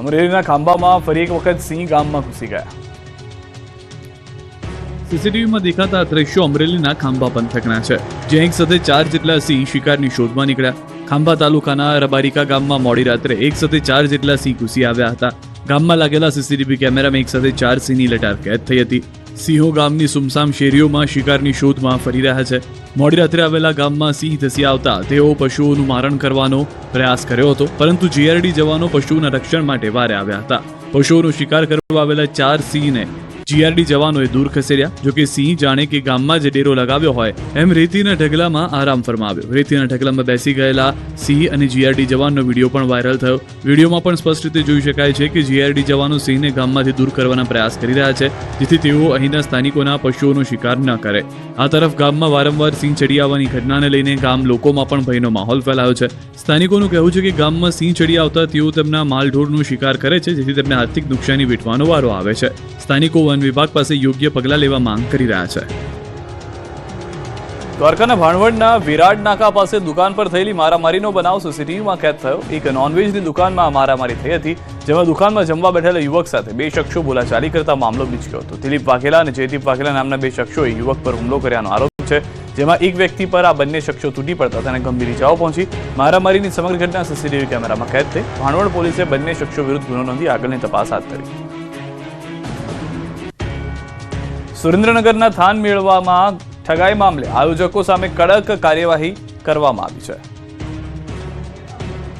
અમરેલીના ખાંભામાં ફરી એક વખત સિંહ ગામમાં ઘૂસી ગયા. સીસીટીવીમાં દેખાતા દ્રશ્યો અમરેલીના ખાંભા પંથકના છે, જ્યાં એક સાથે 4 જેટલા સિંહ શિકારની શોધમાં નીકળ્યા. ખાંભા તાલુકાના રબારિકા ગામમાં મોડી રાત્રે એક સાથે 4 જેટલા સિંહ ઘૂસી આવ્યા હતા. ગામમાં લાગેલા સીસીટીવી કેમેરામાં એક સાથે 4 સિંહની લટાર કેદ થઈ હતી. સિંહો ગામની સુમસામ શેરીઓમાં શિકારની શોધમાં ફરી રહ્યા છે. મોડી રાત્રે આવેલા ગામમાં સિંહ ધસી આવતા તેઓ પશુઓનું મારણ કરવાનો પ્રયાસ કર્યો હતો, પરંતુ જીઆરડી જવાનો પશુઓના રક્ષણ માટે વારે આવ્યા હતા. પશુઓનો શિકાર કરવા આવેલા 4 સિંહને જીઆરડી જવાનોએ દૂર ખસેડ્યા. જોકે સિંહ જાણે કે ગામમાં જે ડેરો લગાવ્યો હોય એમ રેતીના ઢગલામાં આરામ ફરમાવ્યો. રેતીના ઢગલામાં બેસી ગયેલા સિંહ અને જીઆરડી જવાનનો વિડીયો પણ વાયરલ થયો. વિડીયોમાં પણ સ્પષ્ટ રીતે જોઈ શકાય છે કે જીઆરડી જવાનો સિંહને ગામમાંથી દૂર કરવાના પ્રયાસ કરી રહ્યા છે, જેથી તેઓ અહીંના સ્થાનિકોના પશુઓનો શિકાર ન કરે. આ તરફ ગામમાં વારંવાર સિંહ ચડી આવવાની ઘટનાને લઈને ગામ લોકોમાં પણ ભયનો માહોલ ફેલાયો છે. સ્થાનિકોનું કહેવું છે કે ગામમાં સિંહ ચડી આવતા તેઓ તેમના માલઢોરનો શિકાર કરે છે, જેથી તેમને આર્થિક નુકસાની વેઠવાનો વારો આવે છે. સ્થાનિકો વન વિભાગ પાસે યોગ્ય પગલાં લેવા માંગ કરી રહ્યા છે. દ્વારકાના ભાણવડના વિરાટ નાકા પાસે દુકાન પર થયેલી મારામારીનો બનાવ સીસીટીવીમાં કેદ થયો. એક નોનવેજની દુકાનમાં મારામારી થઈ હતી, જેમાં દુકાનમાં જમવા બેઠેલા યુવક સાથે 2 શખ્સો બોલાચાલી કરતા મામલો બીચક્યો હતો. દિલીપ વાઘેલા અને જયદીપ વાઘેલા નામના 2 શખ્સોએ યુવક પર હુમલો કર્યાનો આરોપ છે, જેમાં એક વ્યક્તિ પર આ બંને શખ્સો તૂટી પડતા તેને ગંભીર ઇજાઓ પહોંચી. મારામારીની સમગ્ર ઘટના સીસીટીવી કેમેરામાં કેદ થઈ. ભાણવડ પોલીસે બંને શખ્સો વિરુદ્ધ ગુનો નોંધી આગળની તપાસ હાથ ધરી. સુરેન્દ્રનગરના થાન મેળવામાં ઠગાઈ મામલે આયોજકો સામે કડક કાર્યવાહી કરવામાં આવી છે.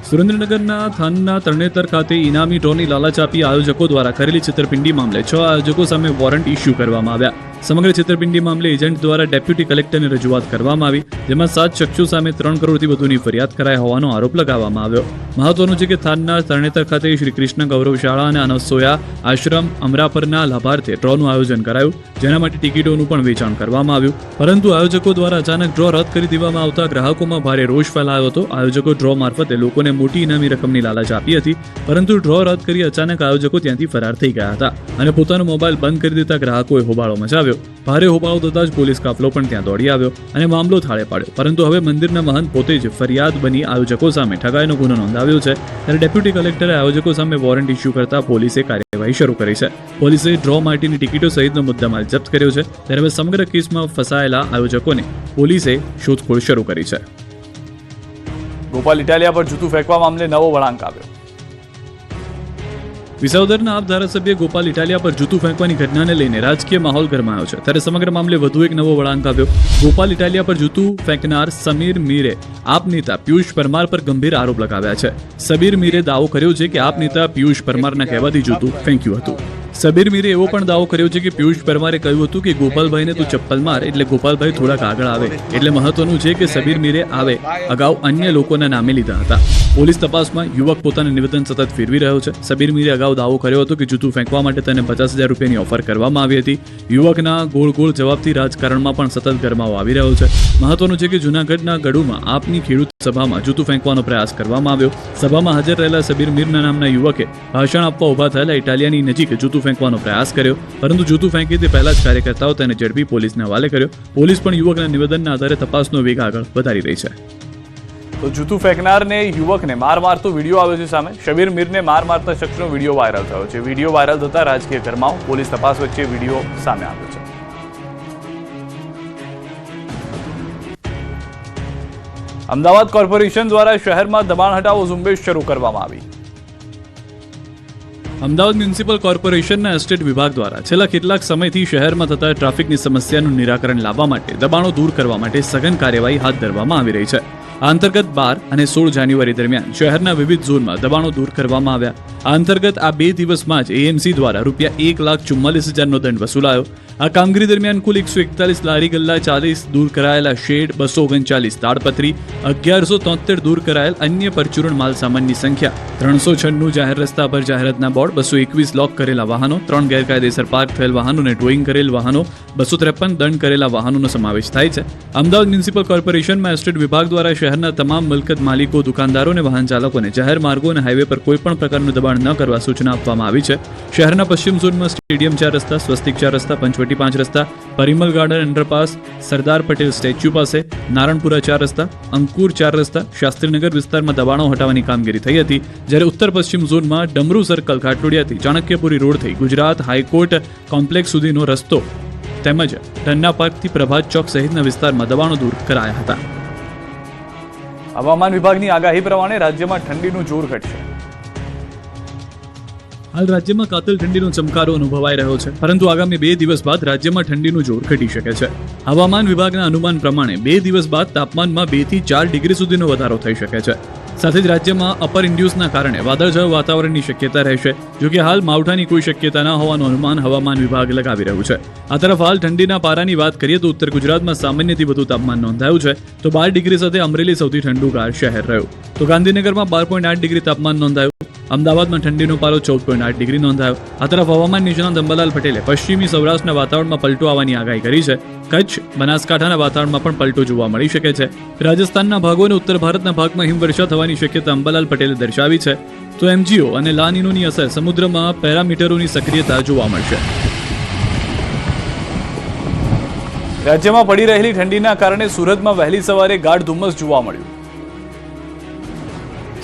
સુરેન્દ્રનગરના થાનના તરણેતર ખાતે ઇનામી ડ્રોની લાલચ આપી આયોજકો દ્વારા કરેલી છેતરપિંડી મામલે 6 આયોજકો સામે વોરંટ ઇસ્યુ કરવામાં આવ્યા. સમગ્ર છેતરપિંડી મામલે એજન્ટ દ્વારા ડેપ્યુટી કલેક્ટરને રજૂઆત કરવામાં આવી, જેમાં 7 શખ્સો સામે 3 કરોડથી વધુની ફરિયાદ કરાઈ હોવાનો આરોપ લગાવવામાં આવ્યો. મહત્વનું છે કે થાનના તરણેતર ખાતે શ્રી કૃષ્ણ ગૌરવશાળા અને અનસોયા આશ્રમ અમરાપરના લાભાર્થે ડ્રોનું આયોજન કરાયું, જેના માટે ટિકિટોનું પણ વેચાણ કરવામાં આવ્યું. પરંતુ આયોજકો દ્વારા અચાનક ડ્રો રદ કરી દેવામાં આવતા ગ્રાહકોમાં ભારે રોષ ફેલાયો હતો. આયોજકો ડ્રો મારફતે લોકોને મોટી ઇનામી રકમની લાલચ આપી હતી, પરંતુ ડ્રો રદ કરી અચાનક આયોજકો ત્યાંથી ફરાર થઈ ગયા હતા અને પોતાનો મોબાઈલ બંધ કરી દેતા ગ્રાહકોએ હોબાળો મચાવ્યો. ભારે હોબાળો થતા જ પોલીસ કાફલો પણ ત્યાં દોડી આવ્યો અને મામલો થાળે પાડ્યો. પરંતુ હવે મંદિરના મહંત પોતે જ ફરિયાદ બની આયોજકો સામે ઠગાઈનો ગુનો નોંધાવ્યો છે, ત્યારે ડેપ્યુટી કલેક્ટરે આયોજકો સામે વોરંટ ઇસ્યુ કરતા પોલીસે કાર્યવાહી શરૂ કરી છે. પોલીસે ડ્રો માટેની ટિકિટો સહિતનો મુદ્દામાલ જપ્ત કર્યો છે, ત્યારે હવે સમગ્ર કેસમાં ફસાયેલા આયોજકોને પોલીસે શોધખોળ શરૂ કરી છે. ગોપાલ ઇટાલિયા પર જૂતું ફેંકવા મામલે નવો વળાંક આવ્યો. વિસાવદરના આપ ધારાસભ્ય ગોપાલ ઇટાલિયા પર જૂતું ફેંકવાની ઘટનાને લઈને રાજકીય માહોલ ગરમાયો છે, ત્યારે સમગ્ર મામલે વધુ એક નવો વળાંક આવ્યો. ગોપાલ ઇટાલિયા પર જૂતું ફેંકનાર સમીર મીરે આપ નેતા પિયુષ પરમાર પર ગંભીર આરોપ લગાવ્યા છે. સબીર મીરે દાવો કર્યો છે કે આપ નેતા પિયુષ પરમારના કહેવાથી જૂતું ફેંક્યું હતું. સબીર મીરે એવો પણ દાવો કર્યો છે કે પિયુષ પરમારે કહ્યું હતું કે ગોપાલભાઈને તું ચપ્પલ માર એટલે ગોપાલભાઈ થોડાક આગળ આવે. એટલે મહત્વનું છે કે સબીર મીરે આવે અગાઉ અન્ય લોકોના નામે લીધા હતા. પોલીસ તપાસમાં યુવક પોતાનું નિવેદન સતત ફેરવી રહ્યો છે. સબીર મીરે અગાઉ દાવો કર્યો હતો કે જૂતું ફેંકવા માટે તેને 50,000 રૂપિયાની ઓફર કરવામાં આવી હતી. યુવકના ગોળ ગોળ જવાબથી રાજકારણમાં પણ સતત ગરમાવો આવી રહ્યો છે. મહત્વનું છે કે જૂનાગઢના ગઢુમાં આપની ખેડૂત સભામાં જૂતું ફેંકવાનો પ્રયાસ કરવામાં આવ્યો. સભામાં હાજર રહેલા સબીર મીરના નામના યુવકે ભાષણ આપવા ઉભા થયેલા ઇટાલિયાની નજીક જૂતું ફેંકવાનો પ્રયાસ કર્યો, પરંતુ જૂતું ફેંકી તે પહેલા જ કાર્યકર્તાઓ તેને ઝડપી પોલીસને હવાલે કર્યો. પોલીસ પણ યુવકના નિવેદનના આધારે તપાસનો વેગ આગળ વધારી રહી છે. તો જૂતું ફેંકનારને યુવકને માર મારતો વિડીયો આવ્યો છે સામે. શબીર મીરને માર મારતા શખ્સનો વિડીયો વાયરલ થયો છે. વિડીયો વાયરલ થતા રાજકીય ગરમાવો. પોલીસ તપાસ વચ્ચે વિડીયો સામે આવ્યો છે. અમદાવાદ કોર્પોરેશન દ્વારા શહેરમાં દબાણ હટાવો ઝુંબેશ શરૂ કરવામાં આવી. અમદાવાદ મ્યુનિસિપલ કોર્પોરેશનના એસ્ટેટ વિભાગ દ્વારા છેલ્લા કેટલાક સમયથી શહેરમાં થતા ટ્રાફિકની સમસ્યાનું નિરાકરણ લાવવા માટે દબાણો દૂર કરવા માટે સઘન કાર્યવાહી હાથ ધરવામાં આવી રહી છે. આ અંતર્ગત 12 અને 16 જાન્યુઆરી દરમિયાન શહેરના વિવિધ ઝોનમાં દબાણો દૂર કરવામાં આવ્યા. આ અંતર્ગત આ 2 દિવસમાં જ એએમસી દ્વારા ₹1,44,000નો દંડ વસૂલાયો. આ કામગીરી દરમિયાન કુલ 141 લારી ગલ્લા, 40 દૂર કરાયેલા શેડ, 239 તાડપત્રી, 1173 દૂર કરાયેલ અન્ય પરચુરણ માલ સામાનની સંખ્યા, 396 જાહેર રસ્તા પર જાહેરાતના બોર્ડ, 221 લોક કરેલા વાહનો, 3 ગેરકાયદેસર પાર્ક થયેલ વાહનો અને ટોઈંગ કરેલ વાહનો, 253 દંડ કરેલા વાહનોનો સમાવેશ થાય છે. અમદાવાદ મ્યુનિસિપલ કોર્પોરેશનમાં એસ્ટેટ વિભાગ દ્વારા શહેરના તમામ મિલકત માલિકો, દુકાનદારો અને વાહન ચાલકોને જાહેર માર્ગો અને હાઈવે પર કોઈપણ પ્રકારનું દબાણ નિર્માણ ન કરવા સૂચના આપવામાં આવી છે. શહેરના પશ્ચિમ ઝોનમાં સ્ટેડિયમ 4 રસ્તા, સ્વસ્તિક 4 રસ્તા, પંચવટી 5 રસ્તા, Parimal garden underpass, Sardar Patel statue પાસે, નારણપુરા 4 રસ્તા, અંકુર 4 રસ્તા, શાસ્ત્રીનગર વિસ્તારમાં દબાણો હટાવવાની કામગીરી થઈ હતી. જ્યારે ઉત્તર પશ્ચિમ ઝોનમાં ડમરૂ સર્કલ ઘાટલોડિયાથી ચાણક્યપુરી રોડ થઈ ગુજરાત હાઈકોર્ટ કોમ્પ્લેક્સ સુધીનો રસ્તો તેમજ ટન્ના પાર્કથી પ્રભાત ચોક સહિતના વિસ્તારમાં દબાણો દૂર કરાયા હતા. હવામાન વિભાગની આગાહી પ્રમાણે રાજ્યમાં ઠંડીનું જોર ઘટશે. હાલ રાજ્યમાં કાતિલ ઠંડીનો ચમકારો અનુભવાઈ રહ્યો છે, પરંતુ આગામી 2 દિવસ બાદ રાજ્યમાં ઠંડીનું જોર ઘટી શકે છે. હવામાન વિભાગના અનુમાન પ્રમાણે 2 દિવસ બાદ તાપમાનમાં 2 થી 4 ડિગ્રી સુધીનો વધારો થઈ શકે છે. સાથે જ રાજ્યમાં અપર ઇન્ડ્યુસના કારણે વાદળછાયું વાતાવરણની શક્યતા રહેશે. જોકે હાલ માવઠાની કોઈ શક્યતા ન હોવાનું અનુમાન હવામાન વિભાગ લગાવી રહ્યું છે. આ તરફ હાલ ઠંડીના પારાની વાત કરીએ તો ઉત્તર ગુજરાતમાં સામાન્યથી વધુ તાપમાન નોંધાયું છે, તો 12 ડિગ્રી સાથે અમરેલી સૌથી ઠંડુગાર શહેર રહ્યું. તો ગાંધીનગરમાં 12.8 ડિગ્રી તાપમાન નોંધાયું. અમદાવાદમાં ઠંડીનો પારો 14.8 ડિગ્રી નોંધાયો. આ તરફ હવામાન નિષ્ણાત અંબાલાલ પટેલે પશ્ચિમી સૌરાષ્ટ્રના વાતાવરણમાં પલટો આવવાની આગાહી કરી છે. કચ્છ, બનાસકાંઠાના વાતાવરણમાં પણ પલટો જોવા મળી શકે છે. રાજસ્થાનના ભાગો અને ઉત્તર ભારતના ભાગમાં હિમવર્ષા થવાની શક્યતા અંબાલાલ પટેલે દર્શાવી છે. તો એમજીઓ અને લા નીનોની અસર સમુદ્રમાં પેરામીટરોની સક્રિયતા જોવા મળશે. રાજ્યમાં પડી રહેલી ઠંડીના કારણે સુરતમાં વહેલી સવારે ગાઢ ધુમ્મસ જોવા મળ્યું.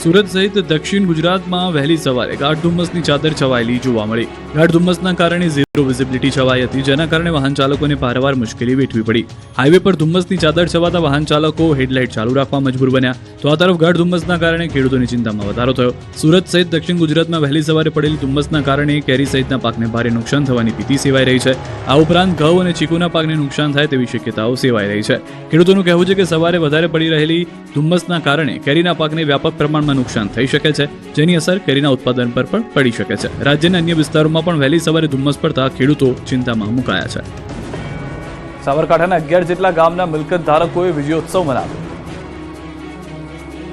સુરત સહિત દક્ષિણ ગુજરાતમાં વહેલી સવારે ગાઢ ધુમ્મસની ચાદર છવાયેલી જોવા મળી. ગાઢ ધુમ્મસના કારણે ઝીરો વિઝિબિલિટી છવાઈ હતી, જેના કારણે વાહન ચાલકોને પારાવાર મુશ્કેલી વેઠવી પડી. હાઈવે પર ધુમ્મસની ચાદર છવાતા વાહન ચાલકો હેડલાઇટ ચાલુ રાખવા મજબૂર બન્યા. તો આ તરફ ગાઢ ધુમ્મસના કારણે ખેડૂતોની ચિંતામાં વધારો થયો. સુરત સહિત દક્ષિણ ગુજરાતમાં વહેલી સવારે પડેલી ધુમ્મસના કારણે કેરી સહિતના પાકને ભારે નુકસાન થવાની ભીતિ સેવાઈ રહી છે. આ ઉપરાંત ઘઉં અને ચીકુના પાકને નુકસાન થાય તેવી શક્યતાઓ સેવાઈ રહી છે. ખેડૂતોનું કહેવું છે કે સવારે વધારે પડી રહેલી ધુમ્મસના કારણે કેરીના પાકને વ્યાપક પ્રમાણમાં નુકસાન થઈ શકે છે, જેની અસર કેરીના ઉત્પાદન પર પણ પડી શકે છે. રાજ્યના અન્ય વિસ્તારોમાં પણ વહેલી સવારે ધુમ્મસ પડતા ખેડૂતો ચિંતામાં મુકાયા છે. સાબરકાંઠાના 11 જેટલા ગામના મિલકત ધારકોએ વિજયોત્સવ મનાવ્યો.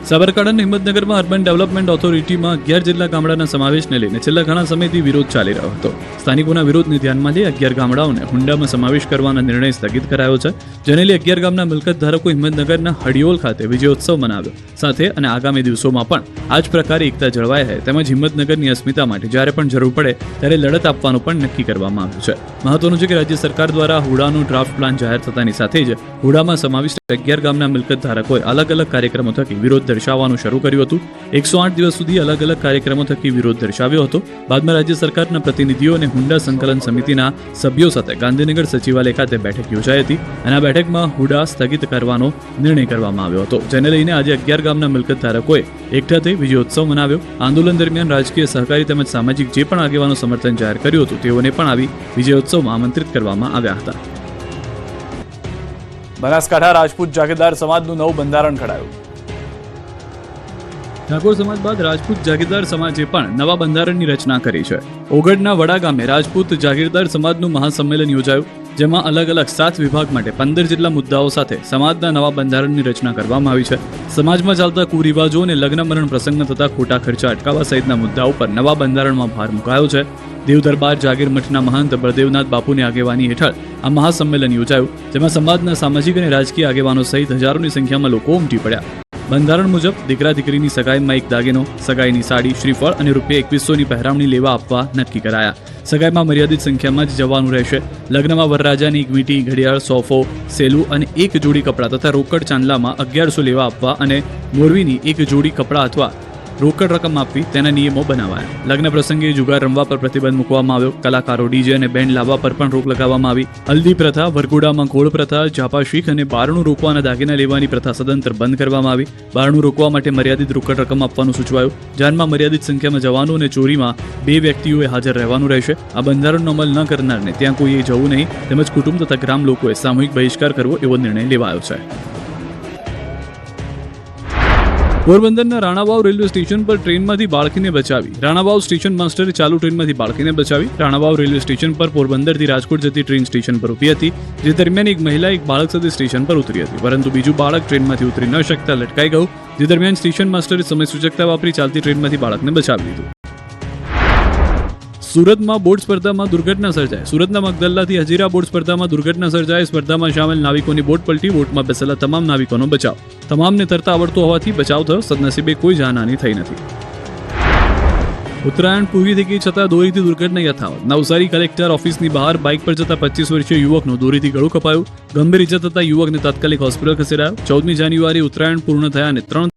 સાબરકાંઠાના હિંમતનગરમાં અર્બન ડેવલપમેન્ટ ઓથોરિટીમાં 11 જેટલા ગામડાના સમાવેશને લઈને છેલ્લા ઘણા સમયથી વિરોધ ચાલી રહ્યો હતો. સ્થાનિકોના વિરોધને ધ્યાનમાં લઈ 11 ગામડાઓને હુંડામાં સમાવેશ કરવાના નિર્ણય સ્થગિત કરાયો છે. જેને લઈ 11 ગામના મિલકત ધારકો હિંમતનગરના હડિયોલ ખાતે વિજયોત્સવ મનાવ્યો. સાથે અને આગામી દિવસોમાં પણ આ જ પ્રકારે એકતા જળવાઈ રહે તેમજ હિંમતનગરની અસ્મિતા માટે જ્યારે પણ જરૂર પડે ત્યારે લડત આપવાનું પણ નક્કી કરવામાં આવ્યું છે. મહત્વનું છે કે રાજ્ય સરકાર દ્વારા હુડાનો ડ્રાફ્ટ પ્લાન જાહેર થતાની સાથે જ હુડામાં સમાવિષ્ટ 11 ગામના મિલકત ધારકોએ અલગ અલગ કાર્યક્રમો થકી વિરોધ દર્શાવવાનું શરૂ કર્યું હતું. 108 દિવસ સુધી અલગ અલગ કાર્યક્રમો થકી વિરોધ દર્શાવ્યો હતો. બાદમાં રાજ્ય સરકારના પ્રતિનિધિઓ અને હુંડા સંકલન સમિતિના સભ્યો સાથે ગાંધીનગર સચિવાલય ખાતે બેઠક યોજાઈ હતી અને આ બેઠકમાં હુડા સ્થગિત કરવાનો નિર્ણય કરવામાં આવ્યો હતો. જેને લઈને આજે 11 ગામના મિલકત ધારકોએ એકઠા થઈ વિજયોત્સવ મનાવ્યો. આંદોલન દરમિયાન રાજકીય, સહકારી તેમજ સામાજિક જે પણ આગેવાનો સમર્થન જાહેર કર્યું હતું તેઓને પણ આવી વિજયોત્સવમાં આમંત્રિત કરવામાં આવ્યા હતા. બનાસકાંઠા રાજપૂત જાગીરદાર સમાજનું નવું બંધારણ ઘડાયું. ઠાકોર સમાજ બાદ રાજપૂત જાગીરદાર સમાજે પણ નવા બંધારણની રચના કરી છે. ઓગઢના વડા ગામે રાજપૂત જાગીરદાર સમાજનું મહાસંમેલન યોજાયું, જેમાં અલગ અલગ 7 વિભાગ માટે 15 જેટલા મુદ્દાઓ સાથે સમાજના નવા બંધારણની રચના કરવામાં આવી છે. સમાજમાં ચાલતા કુરિવાજો અને લગ્ન મરણ પ્રસંગમાં થતા ખોટા ખર્ચા અટકાવવા સહિતના મુદ્દાઓ પર નવા બંધારણમાં ભાર મુકાયો છે. દેવદરબાર જાગીર મઠના મહંત બળદેવનાથ બાપુની આગેવાની હેઠળ આ મહાસંમેલન યોજાયું, જેમાં સમાજના સામાજિક અને રાજકીય આગેવાનો સહિત હજારોની સંખ્યામાં લોકો ઉમટી પડ્યા. બંધારણ મુજબ દીકરા દીકરીની સગાઈમાં એક દાગીનો, સગાઈની સાડી, શ્રીફળ અને ₹2100ની પહેરામણી લેવા આપવા નક્કી કરાયા. સગાઈમાં મર્યાદિત સંખ્યામાં જ જવાનું રહેશે. લગ્નમાં વરરાજાની એક વીંટી, ઘડિયાળ, સોફો, સેલું અને એક જોડી કપડાં તથા રોકડ ચાંદલામાં 1100 લેવા આપવા અને મોરવીની એક જોડી કપડાં અથવા રોકડ રકમ આપવી તેના નિયમો બનાવાયા. લગ્ન પ્રસંગે જુગાર રમવા પર પ્રતિબંધ મૂકવામાં આવ્યો. કલાકારો, ડીજે અને બેન્ડ લાવવા પર પણ રોક લગાવવામાં આવી. હલ્દી પ્રથા, વરઘોડામાં ગોળ પ્રથા, ઝાપા શીખ અને બારણું રોકવાના દાગીના લેવાની પ્રથા સદંતર બંધ કરવામાં આવી. બારણું રોકવા માટે મર્યાદિત રોકડ રકમ આપવાનું સૂચવાયું. જાનમાં મર્યાદિત સંખ્યામાં જવાનું અને ચોરીમાં 2 વ્યક્તિઓએ હાજર રહેવાનું રહેશે. આ બંધારણનો અમલ ન કરનારને ત્યાં કોઈએ જવું નહીં તેમજ કુટુંબ તથા ગ્રામ લોકોએ સામૂહિક બહિષ્કાર કરવો એવો નિર્ણય લેવાયો છે. પોરબંદરના રાણાવાવ રેલવે સ્ટેશન પર ટ્રેનમાંથી બાળકીને બચાવી. રાણાવાવ સ્ટેશન માસ્ટરે ચાલુ ટ્રેનમાંથી બાળકીને બચાવી. રાણાવાવ રેલવે સ્ટેશન પર પોરબંદરથી રાજકોટ જતી ટ્રેન સ્ટેશન પર ઊભી હતી, જે દરમિયાન એક મહિલા એક બાળક સાથે સ્ટેશન પર ઉતરી હતી, પરંતુ બીજું બાળક ટ્રેનમાંથી ઉતરી ન શકતા લટકાઈ ગયું, જે દરમિયાન સ્ટેશન માસ્ટરે સમય સૂચકતા વાપરી ચાલતી ટ્રેનમાંથી બાળકને બચાવી લીધું. સુરતમાં બોટ સ્પર્ધામાં દુર્ઘટના સર્જાઈ. સુરતના મગદલ્લાથી હજીરા બોટ સ્પર્ધામાં દુર્ઘટના સર્જાઈ. સ્પર્ધામાં સામેલ નાવિકોની બોટ પલટી. બોટમાં બેસેલા તમામ નાવિકોનો બચાવ. તમામને તરતા આવડતું હોવાથી બચાવ થયો. સદનસીબે કોઈ જાનહાની થઈ નથી. ઉત્તરાયણ પૂરી થઈ ગઈ છતાં દોરીથી દુર્ઘટના યથાવત. નવસારી કલેક્ટર ઓફિસની બહાર બાઇક પર જતા 25 વર્ષીય યુવકનું દોરીથી ગળું કપાયું. ગંભીર ઇજા થતા યુવકને તાત્કાલિક હોસ્પિટલ ખસેડાયો. 14મી જાન્યુઆરી ઉત્તરાયણ પૂર્ણ થયા અને 3